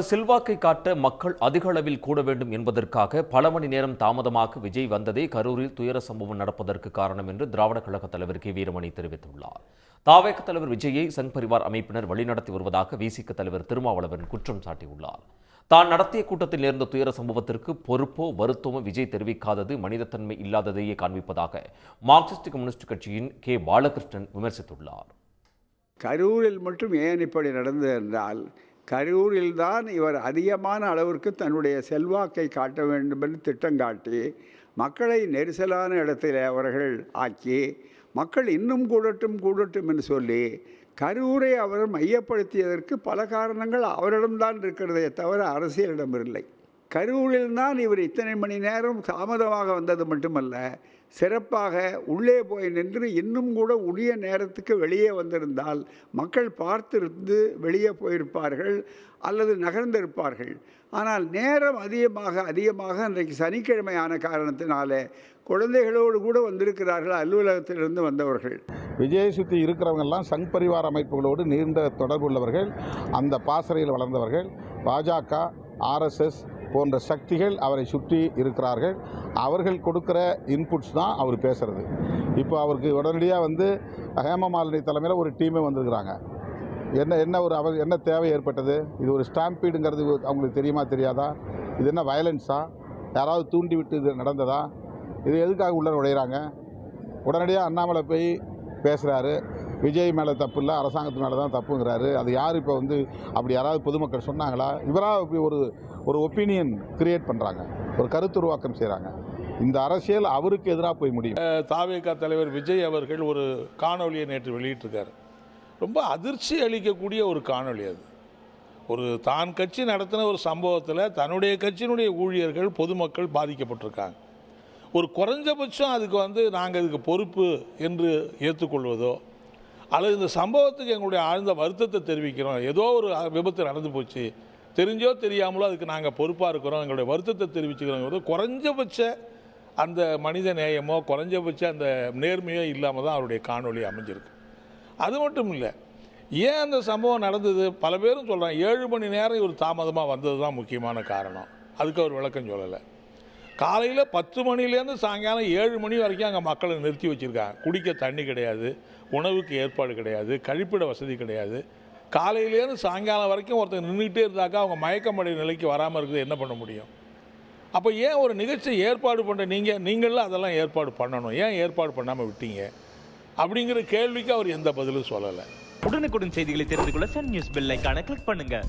செல்வாக்கை காட்ட மக்கள் அதிக அளவில் கூட வேண்டும் என்பதற்காக பல மணி நேரம் தாமதமாக விஜய் வந்ததே கரூரில் துயர சம்பவம் நடப்பதற்கு காரணம் என்று திராவிட கழக தலைவர் கே வீரமணி தெரிவித்துள்ளார். தாவேக தலைவர் விஜயை சங் பரிவார் அமைப்பினர் வழிநடத்தி வருவதாக விசிக தலைவர் திருமாவளவன் குற்றம் சாட்டியுள்ளார். தான் நடத்திய கூட்டத்தில் நேர்ந்த துயர சம்பவத்திற்கு பொறுப்போ வருத்தமோ விஜய் தெரிவிக்காதது மனிதத்தன்மை இல்லாததையே காண்பிப்பதாக மார்க்சிஸ்ட் கம்யூனிஸ்ட் கட்சியின் கே பாலகிருஷ்ணன் விமர்சித்துள்ளார். கரூரில் மட்டும் ஏன் இப்படி நடந்தது என்றால், கரூரில்தான் இவர் அதிகமான அளவிற்கு தன்னுடைய செல்வாக்கை காட்ட வேண்டும் என்று திட்டம் காட்டி மக்களை நெரிசலான இடத்தில் அவர்கள் ஆக்கி மக்கள் இன்னும் கூடட்டும் என்று சொல்லி கரூரை அவர் மையப்படுத்தியதற்கு பல காரணங்கள் அவரிடம்தான் இருக்கிறதே தவிர அரசியலிடம் இல்லை. கரூரில்தான் இவர் இத்தனை மணி நேரம் தாமதமாக வந்தது மட்டுமல்ல, சிறப்பாக உள்ளே போய் நின்று இன்னும் கூட உரிய நேரத்துக்கு வெளியே வந்திருந்தால் மக்கள் பார்த்திருந்து வெளியே போயிருப்பார்கள் அல்லது நகர்ந்திருப்பார்கள். ஆனால் நேரம் அதிகமாக இன்றைக்கு சனிக்கிழமையான காரணத்தினாலே குழந்தைகளோடு கூட வந்திருக்கிறார்கள் அலுவலகத்திலிருந்து வந்தவர்கள். விஜயை சுற்றி இருக்கிறவங்கெல்லாம் சங் பரிவார் அமைப்புகளோடு நீண்ட தொடர்பு உள்ளவர்கள், அந்த பாசறையில் வளர்ந்தவர்கள். பாஜக, RSS போன்ற சக்திகள் அவரை சுற்றி இருக்கிறார்கள். அவர்கள் கொடுக்குற இன்புட்ஸ் தான் அவர் பேசுகிறது. இப்போ அவருக்கு உடனடியாக ஹேமமாலினி தலைமையில் ஒரு டீமே வந்திருக்கிறாங்க. என்ன தேவை ஏற்பட்டது? இது ஒரு ஸ்டாம்பீடுங்கிறது அவங்களுக்கு தெரியுமா தெரியாதா? இது என்ன வயலன்ஸா? யாராவது தூண்டி விட்டு இது நடந்ததா? இது எதுக்காக உள்ள நுழையிறாங்க? உடனடியாக அண்ணாமலை போய் பேசுகிறாரு. விஜய் மேலே தப்பு இல்லை, அரசாங்கத்து மேலே தான் தப்புங்கிறாரு. அது யார் இப்போ அப்படி யாராவது பொதுமக்கள் சொன்னாங்களா? இவராக இப்படி ஒரு ஒப்பீனியன் கிரியேட் பண்ணுறாங்க, ஒரு கருத்துருவாக்கம் செய்கிறாங்க. இந்த அரசியல் அவருக்கு எதிராக போய் முடியும். தாவேகா தலைவர் விஜய் அவர்கள் ஒரு காணொலியை நேற்று வெளியிட்டிருக்காரு. ரொம்ப அதிர்ச்சி அளிக்கக்கூடிய ஒரு காணொலி அது. ஒரு தான் கட்சி நடத்தின ஒரு சம்பவத்தில் தன்னுடைய கட்சியினுடைய ஊழியர்கள் பொதுமக்கள் பாதிக்கப்பட்டிருக்காங்க. ஒரு குறைஞ்சபட்சம் அதுக்கு நாங்கள் இதுக்கு பொறுப்பு என்று ஏற்றுக்கொள்வதோ அல்லது இந்த சம்பவத்துக்கு எங்களுடைய ஆழ்ந்த வருத்தத்தை தெரிவிக்கிறோம், ஏதோ ஒரு விபத்து நடந்து போச்சு, தெரிஞ்சோ தெரியாமலோ அதுக்கு நாங்கள் பொறுப்பாக இருக்கிறோம், எங்களுடைய வருத்தத்தை தெரிவிச்சுக்கிறோங்கிறது குறைஞ்சபட்ச அந்த மனித நேயமோ குறைஞ்சபட்ச அந்த நேர்மையோ இல்லாமல் தான் அவருடைய காணொலி அமைஞ்சிருக்கு. அது மட்டும் இல்லை, ஏன் அந்த சம்பவம் நடந்தது பல பேரும் சொல்கிறாங்க. 7 மணி நேரம் இவர் தாமதமாக வந்தது தான் முக்கியமான காரணம். அதுக்கு அவர் விளக்கம் சொல்லலை. காலையில் 10 மணிலேருந்து சாயங்காலம் 7 மணி வரைக்கும் அங்கே மக்களை நிறுத்தி வச்சுருக்காங்க. குடிக்க தண்ணி கிடையாது, உணவுக்கு ஏற்பாடு கிடையாது, கழிப்பிட வசதி கிடையாது. காலையிலேருந்து சாயங்காலம் வரைக்கும் ஒருத்தர் நின்றுக்கிட்டே இருந்தாக்கா அவங்க மயக்கமடைய நிலைக்கு வராமல் இருக்குது, என்ன பண்ண முடியும்? அப்போ ஏன் ஒரு நிகழ்ச்சியை ஏற்பாடு பண்ணுற நீங்களும் அதெல்லாம் ஏற்பாடு பண்ணணும், ஏன் ஏற்பாடு பண்ணாமல் விட்டீங்க அப்படிங்கிற கேள்விக்கு அவர் எந்த பதிலும் சொல்லலை. உடனுக்குடன் செய்திகளை தெரிந்து கொள்ள சன் நியூஸ் பெல் ஐகானை கிளிக் பண்ணுங்கள்.